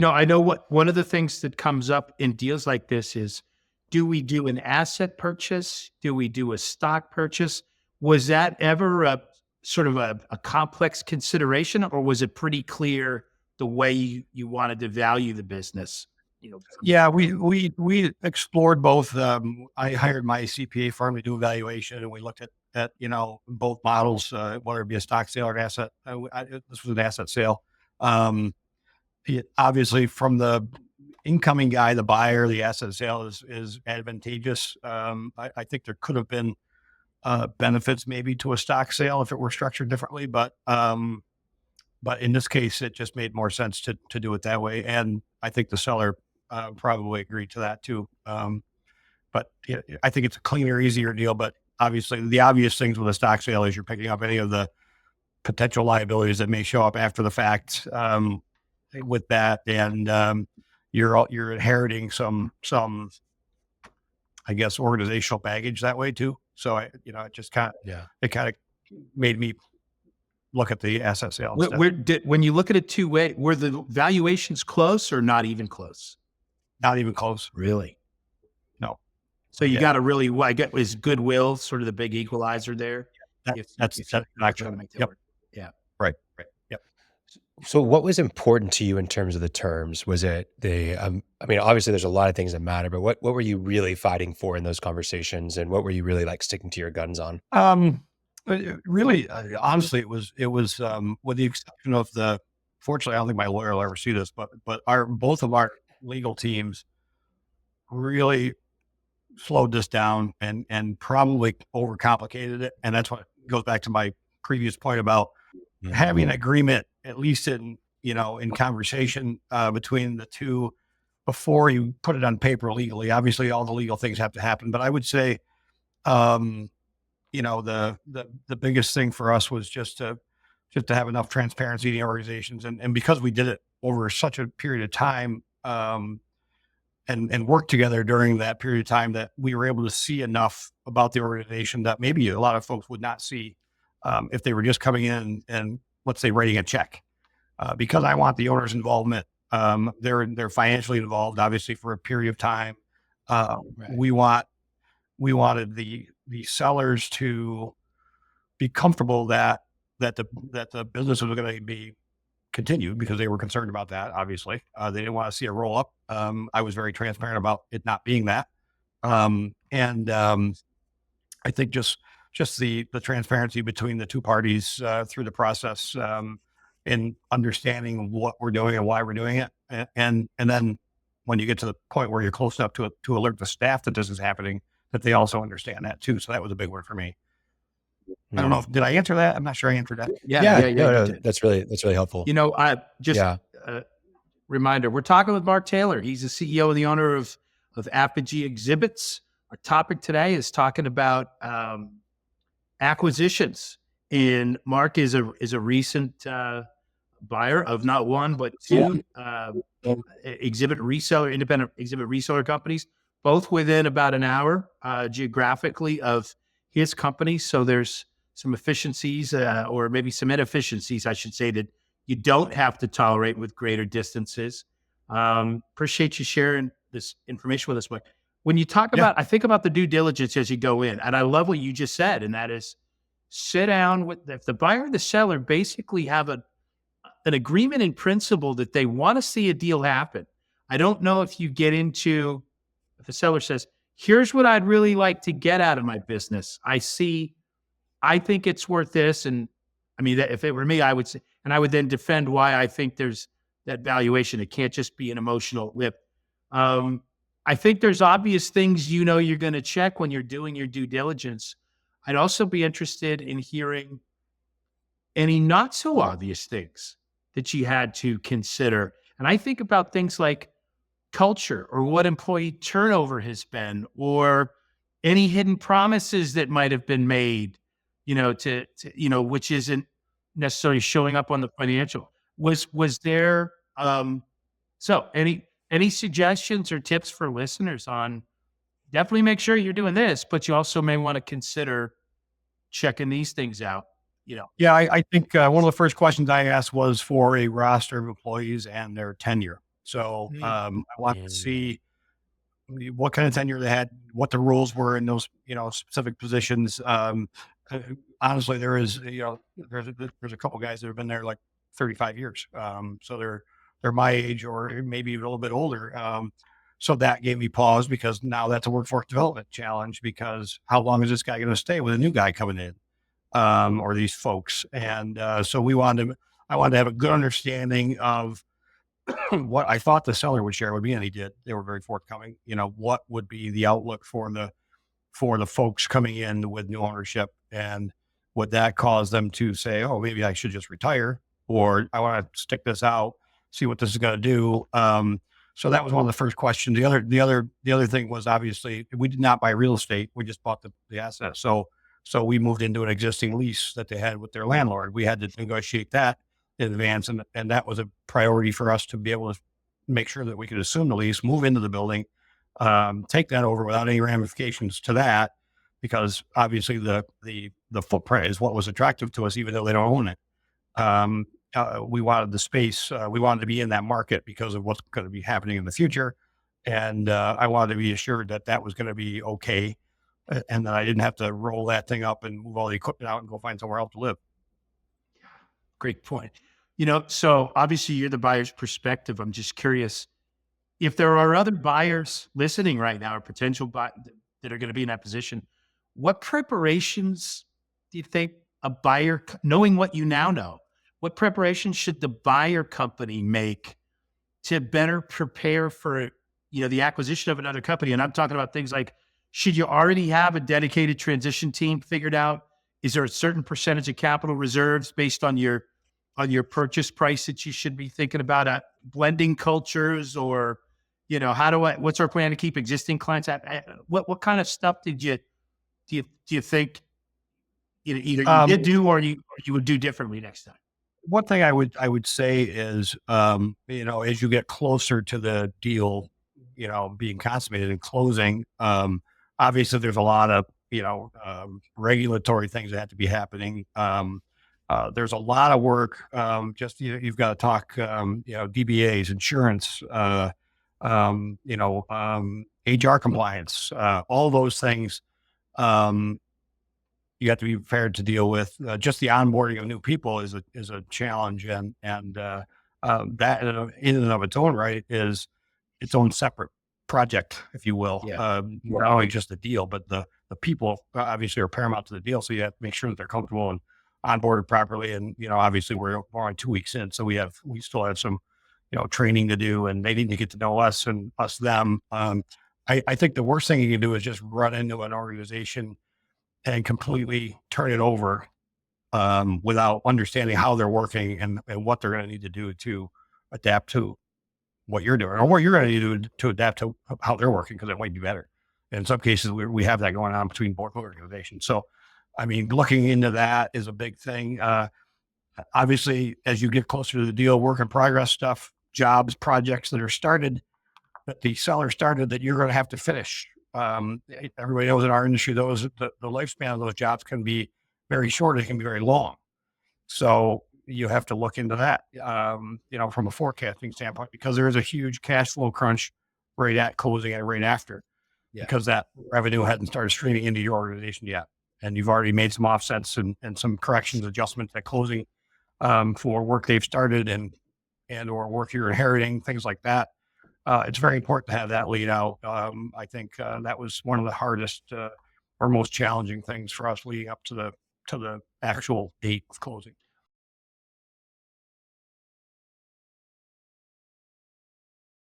I know one of the things that comes up in deals like this is, do we do an asset purchase? Do we do a stock purchase? Was that ever a sort of a complex consideration, or was it pretty clear the way you wanted to value the business? Yeah, we explored both. I hired my CPA firm to do evaluation, and we looked at both models, whether it be a stock sale or an asset. This was an asset sale. Obviously, from the incoming guy, the buyer, the asset sale is advantageous. I think there could have been benefits maybe to a stock sale if it were structured differently, but in this case, it just made more sense to do it that way. And I think the seller probably agreed to that too. But yeah, I think it's a cleaner, easier deal. But obviously, the obvious things with a stock sale is you're picking up any of the potential liabilities that may show up after the fact with that, and you're inheriting some I guess organizational baggage that way too. So it just kind of made me look at the asset sale. When you look at it two way, were the valuations close or not even close? Not even close. Really? No. So you got to really, I get, is goodwill sort of the big equalizer there? That's actually, yep. Yeah. Right. Yep. So what was important to you in terms of the terms? Was it obviously there's a lot of things that matter, but what were you really fighting for in those conversations, and what were you really like sticking to your guns on? Really, honestly, it was with the exception of fortunately, I don't think my lawyer will ever see this, but both of our legal teams really slowed this down and probably overcomplicated it. And that's what goes back to my previous point about having an agreement, at least in conversation between the two before you put it on paper legally. Obviously, all the legal things have to happen, but I would say, the biggest thing for us was just to have enough transparency in the organizations, and because we did it over such a period of time, and work together during that period of time, that we were able to see enough about the organization that maybe a lot of folks would not see if they were just coming in and, let's say, writing a check. Because I want the owner's involvement. They're financially involved, obviously, for a period of time. We wanted the sellers to be comfortable that the business was going to be continued, because they were concerned about that. Obviously, they didn't want to see a roll up. I was very transparent about it not being that, and I think just the transparency between the two parties through the process, in understanding what we're doing and why we're doing it, and then when you get to the point where you're close enough to alert the staff that this is happening, that they also understand that too. So that was a big one for me. I don't know did I answer that? I'm not sure I answered that. Yeah. No, that's really helpful. I just reminder, we're talking with Mark Taylor. He's the CEO and the owner of Apogee Exhibits. Our topic today is talking about acquisitions, and Mark is a recent buyer of not one but two independent exhibit reseller companies, both within about an hour geographically of his company. So there's some efficiencies or maybe some inefficiencies, I should say, that you don't have to tolerate with greater distances. Appreciate you sharing this information with us. But when you talk about, I think about the due diligence as you go in, and I love what you just said, and that is sit down with, if the buyer and the seller basically have an agreement in principle that they want to see a deal happen. I don't know if you get into, if the seller says, here's what I'd really like to get out of my business. I think it's worth this. And I mean, if it were me, I would say, and I would then defend why I think there's that valuation. It can't just be an emotional whip. I think there's obvious things you're going to check when you're doing your due diligence. I'd also be interested in hearing any not so obvious things that you had to consider. And I think about things like culture, or what employee turnover has been, or any hidden promises that might have been made, which isn't necessarily showing up on the financial. Was there, so any suggestions or tips for listeners on, definitely make sure you're doing this, but you also may want to consider checking these things out, Yeah, I think one of the first questions I asked was for a roster of employees and their tenure. So Mm. I wanted to see what kind of tenure they had, what the rules were in those, specific positions. Uh, Honestly, there is, there's a couple guys that have been there like 35 years. So they're my age or maybe even a little bit older. So that gave me pause because now that's a workforce development challenge because how long is this guy going to stay with a new guy coming in, or these folks? And so I wanted to have a good understanding of what I thought the seller would share with me, and he did. They were very forthcoming. What would be the outlook for the folks coming in with new ownership, and would that cause them to say, "Oh, maybe I should just retire," or "I want to stick this out, see what this is going to do." So that was one of the first questions. The other thing was obviously we did not buy real estate; we just bought the asset. So we moved into an existing lease that they had with their landlord. We had to negotiate that in advance, and that was a priority for us to be able to make sure that we could assume the lease, move into the building, take that over without any ramifications to that, because obviously the footprint is what was attractive to us, even though they don't own it. We wanted the space, we wanted to be in that market because of what's going to be happening in the future, and I wanted to be assured that that was going to be okay, and that I didn't have to roll that thing up and move all the equipment out and go find somewhere else to live. Great point. So obviously you're the buyer's perspective. I'm just curious if there are other buyers listening right now or potential that are going to be in that position. What preparations do you think a buyer, knowing what you now know, what preparations should the buyer company make to better prepare for, the acquisition of another company? And I'm talking about things like, should you already have a dedicated transition team figured out? Is there a certain percentage of capital reserves based on your purchase price that you should be thinking about, blending cultures, or, what's our plan to keep existing clients at? What kind of stuff do you think, either you did do or you would do differently next time? One thing I would say is, as you get closer to the deal, being consummated and closing, obviously there's a lot of, regulatory things that have to be happening. There's a lot of work. Just, you've got to talk, DBAs, insurance, HR compliance, all those things. Um, you have to be prepared to deal with. Just the onboarding of new people is a challenge, and that in and of its own right is its own separate project, if you will. Yeah. Not only just the deal, but the people obviously are paramount to the deal. So you have to make sure that they're comfortable and onboarded properly. And obviously we're only 2 weeks in, so we still have some training to do, and they need to get to know us and us them. I think the worst thing you can do is just run into an organization and completely turn it over, without understanding how they're working and what they're going to need to do to adapt to what you're doing, or what you're going to do to adapt to how they're working, because it might be better. In some cases, we have that going on between both organizations. So, I mean, looking into that is a big thing. Obviously, as you get closer to the deal, work in progress stuff, jobs, projects that are started, that the seller started, that you're going to have to finish. Everybody knows in our industry, the lifespan of those jobs can be very short. It can be very long. So you have to look into that, from a forecasting standpoint, because there is a huge cash flow crunch right at closing and right after, because that revenue hadn't started streaming into your organization yet. And you've already made some offsets and some corrections, adjustments at closing, for work they've started and or work you're inheriting, things like that. It's very important to have that lead out. I think that was one of the hardest, or most challenging things for us leading up to the actual date of closing.